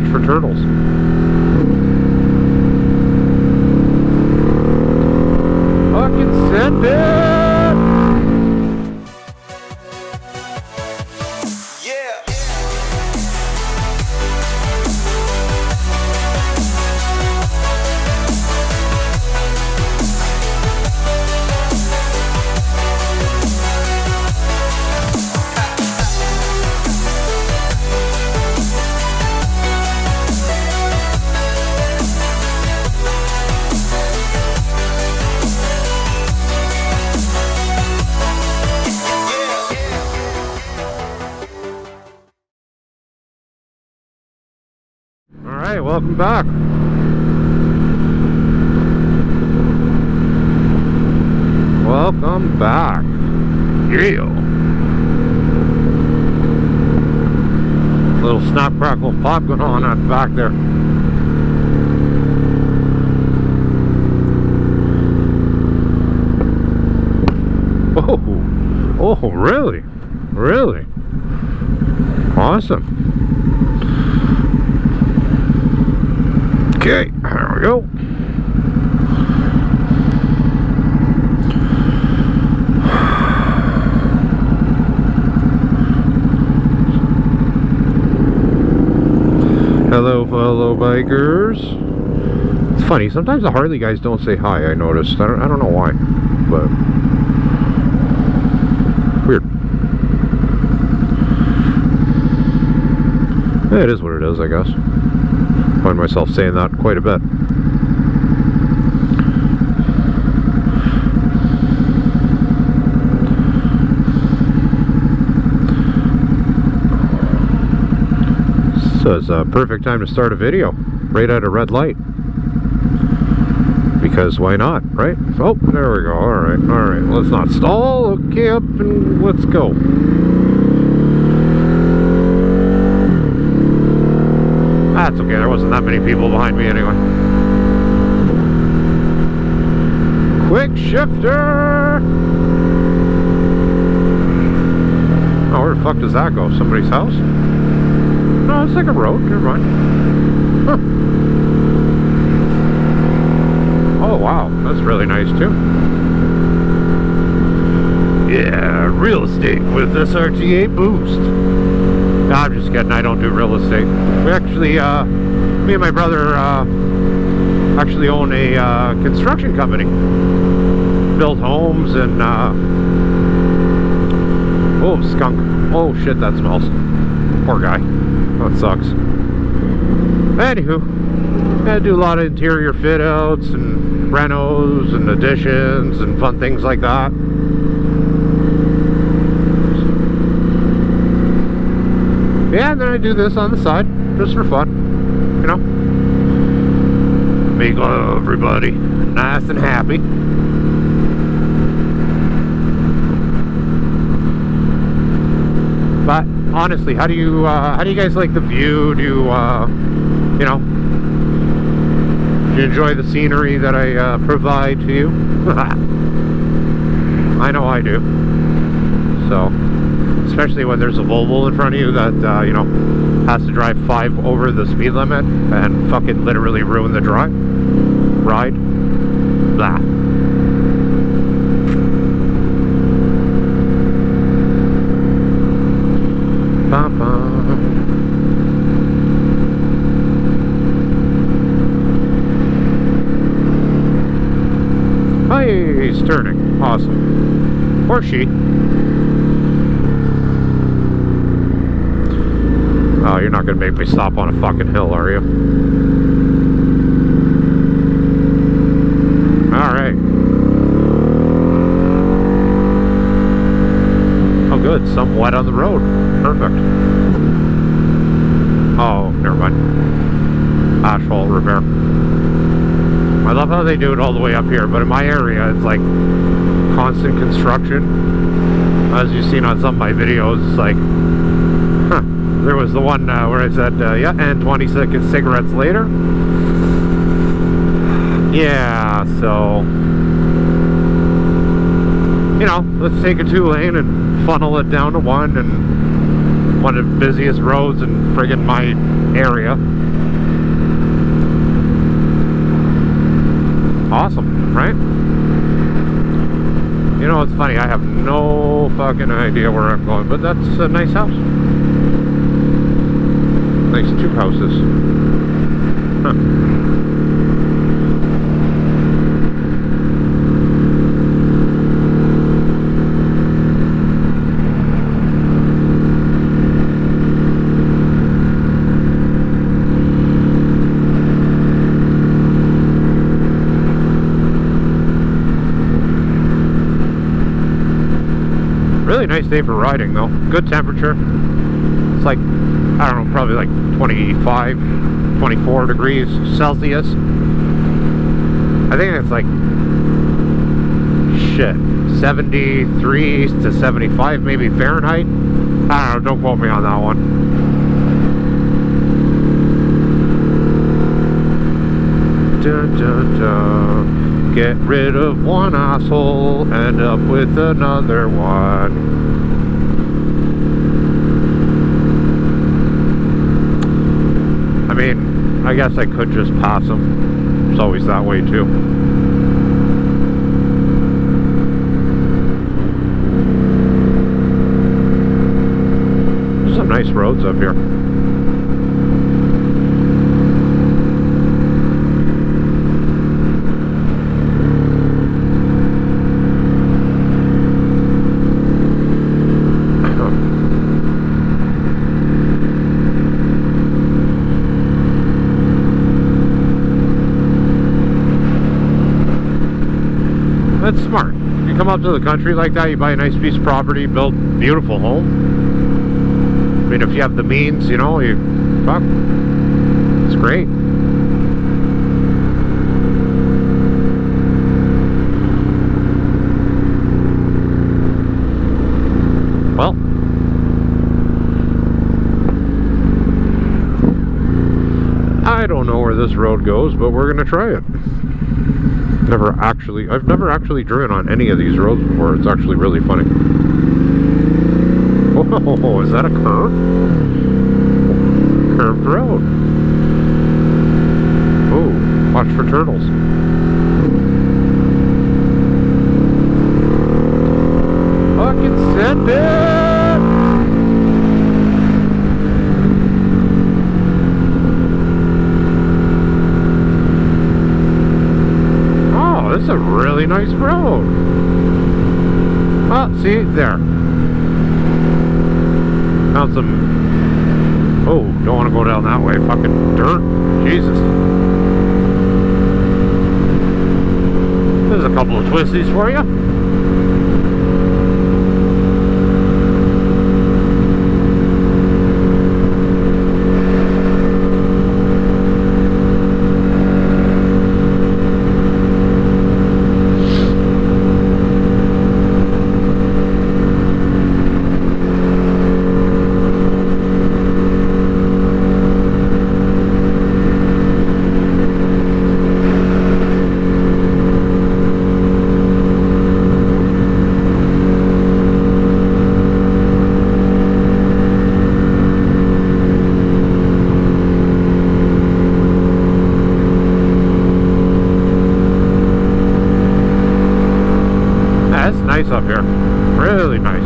much for turtles. Fucking send it! Alright, welcome back. Welcome back. Yeah. Little snap, crackle, pop going on at the back there. Oh, really? Really? Awesome. Okay, there we go. Hello, fellow bikers. It's funny, sometimes the Harley guys don't say hi, I noticed. I don't know why, but weird. Yeah, it is what it is, I guess. I find myself saying that quite a bit. So it's a perfect time to start a video right at a red light, because why not, right? Oh, there we go. Alright, let's not stall. Okay, up and let's go. That's okay, there wasn't that many people behind me anyway. Quick shifter! Oh, where the fuck does that go? Somebody's house? No, it's like a road, never mind. Huh. Oh wow, that's really nice too. Yeah, real estate with this RTA boost. No, I'm just kidding, I don't do real estate. We actually, me and my brother actually own a construction company. Build homes and, oh, skunk. Oh shit, that smells. Poor guy. That sucks. Anywho, I do a lot of interior fit outs and renos and additions and fun things like that. Yeah, and then I do this on the side, just for fun, you know. Make everybody nice and happy. But honestly, how do you guys like the view? Do you, you know, do you enjoy the scenery that I provide to you? I know I do. So. Especially when there's a Volvo in front of you that, you know, has to drive 5 over the speed limit and fucking literally ruin the ride. Blah. Hey, he's turning. Awesome. Or she. Oh, you're not gonna make me stop on a fucking hill, are you? Alright. Oh good, some wet on the road. Perfect. Oh, never mind. Asphalt repair. I love how they do it all the way up here, but in my area it's like constant construction. As you've seen on some of my videos, it's like, huh. There was the one where I said, yeah, and 20 cigarettes later. Yeah, so, you know, let's take a 2-lane and funnel it down to 1 and one of the busiest roads in friggin' my area. Awesome, right? You know, it's funny, I have no fucking idea where I'm going, but that's a nice house. Nice 2 houses. Huh. Really nice day for riding though. Good temperature. It's like, I don't know, probably like 25, 24 degrees Celsius. I think it's like, shit, 73 to 75 maybe Fahrenheit. I don't know, don't quote me on that one. Dun, dun, dun. Get rid of one asshole, end up with another one. I mean, I guess I could just pass him. It's always that way too. There's some nice roads up here. That's smart. You come up to the country like that, you buy a nice piece of property, build a beautiful home. I mean, if you have the means, you know, fuck, it's great. Well, I don't know where this road goes, but we're gonna try it. I've never actually driven on any of these roads before. It's actually really funny. Oh, is that a curve? Curved road. Oh, watch for turtles. Fucking send it! It's a really nice road. Oh, see, there. Found some... Oh, don't want to go down that way. Fucking dirt. Jesus. There's a couple of twisties for you. Nice up here, really nice.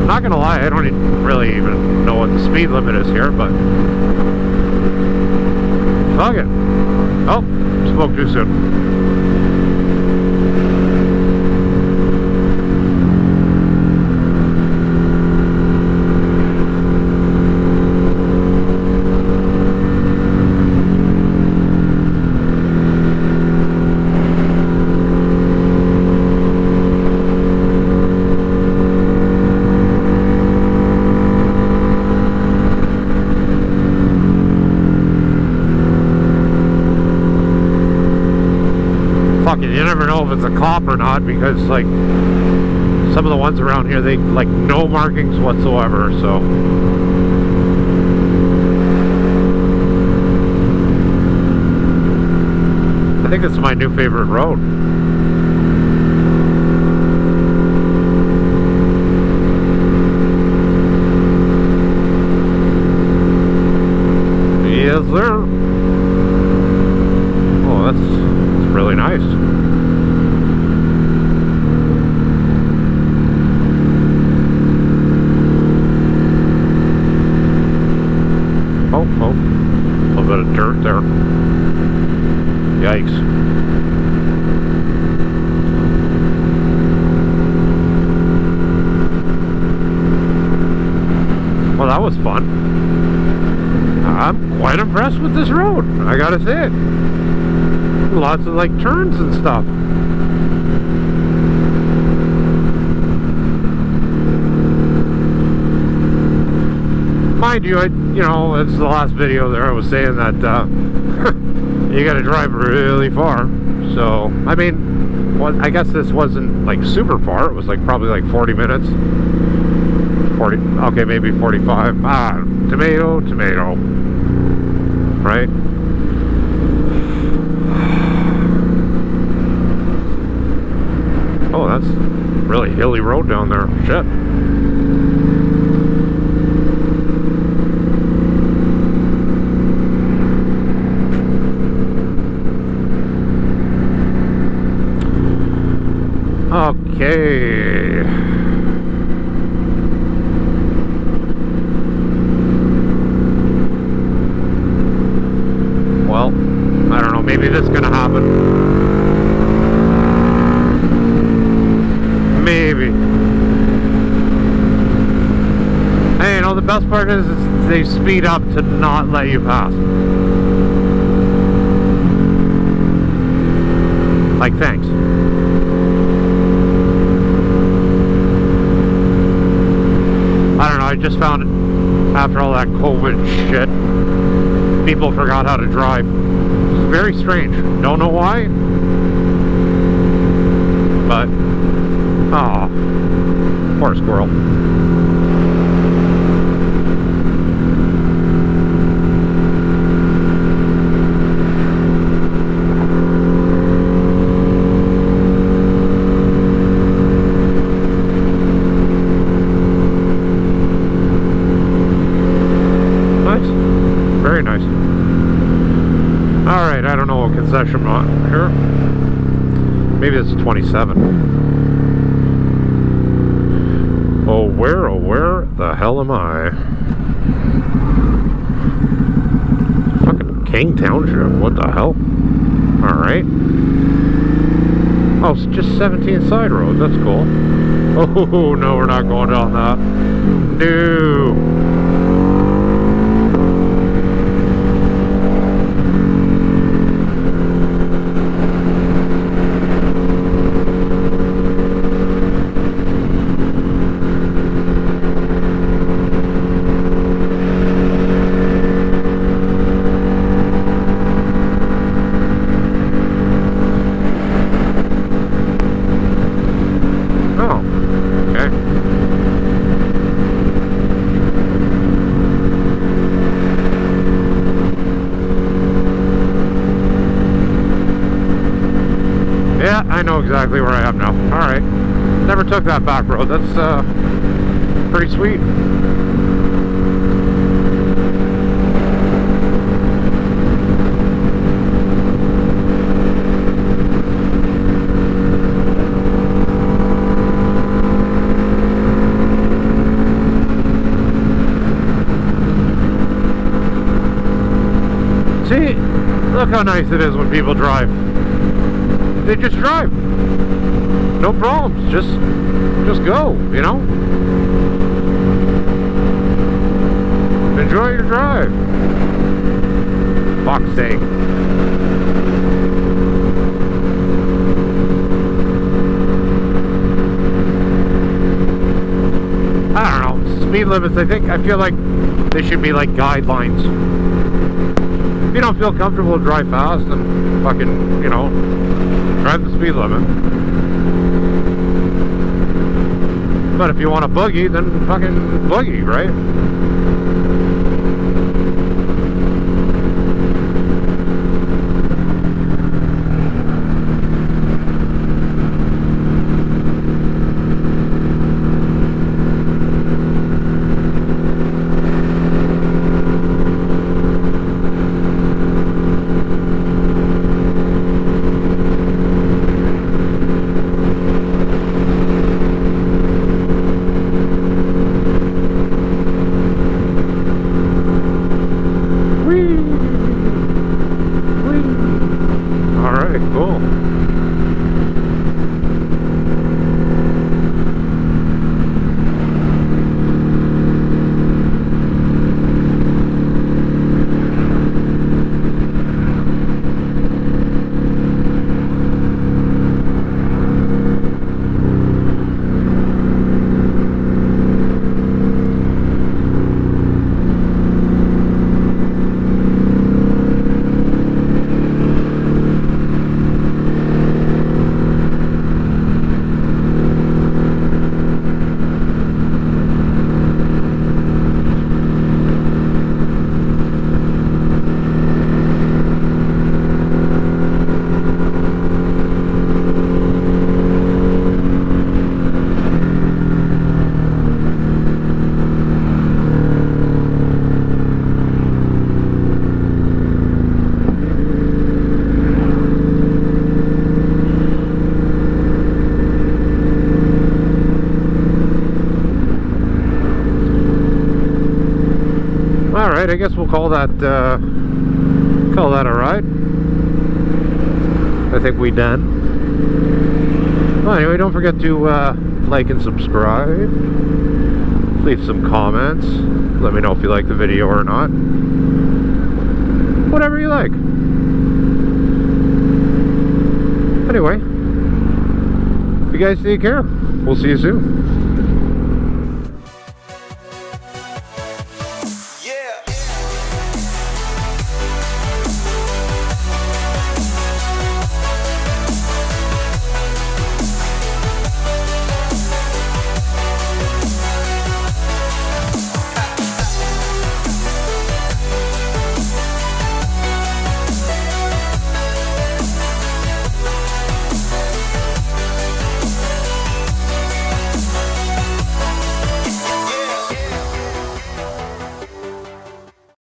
Not gonna lie, I don't really even know what the speed limit is here, but fuck it. Oh, spoke too soon. You never know if it's a cop or not, because like some of the ones around here, they like no markings whatsoever, so I think it's my new favorite road. there. Yikes. Well, that was fun. I'm quite impressed with this road, I gotta say it. Lots of like turns and stuff. Mind you, it's the last video there. I was saying that you got to drive really far. So, I mean, well, I guess this wasn't like super far. It was like probably like 40 minutes. 40, okay, maybe 45. Tomato, tomato. Right? Oh, that's really hilly road down there. Shit. Okay. Well, I don't know, maybe this is gonna happen. Maybe. Hey, the best part is they speed up to not let you pass. Like, thanks. I don't know, I just found after all that COVID shit, people forgot how to drive. It's very strange. Don't know why. But, oh, poor squirrel. Very nice. Alright, I don't know what concession I'm on here. Maybe this is 27. Oh, where the hell am I? Fucking King Township, what the hell? Alright. Oh, it's just 17 side roads, that's cool. Oh, no, we're not going down that. No. Yeah, I know exactly where I am now. Alright. Never took that back road. That's pretty sweet. See, look how nice it is when people drive. They just drive. No problems. Just go, you know? Enjoy your drive. Fuck's sake. I don't know. Speed limits, I feel like they should be like guidelines. If you don't feel comfortable to drive fast, then fucking, drive the speed limit. But if you want to boogie, then fucking boogie, right? Alright, I guess we'll call that a ride. I think we done. Well, anyway, don't forget to like and subscribe. Leave some comments. Let me know if you like the video or not. Whatever you like. Anyway, you guys take care. We'll see you soon.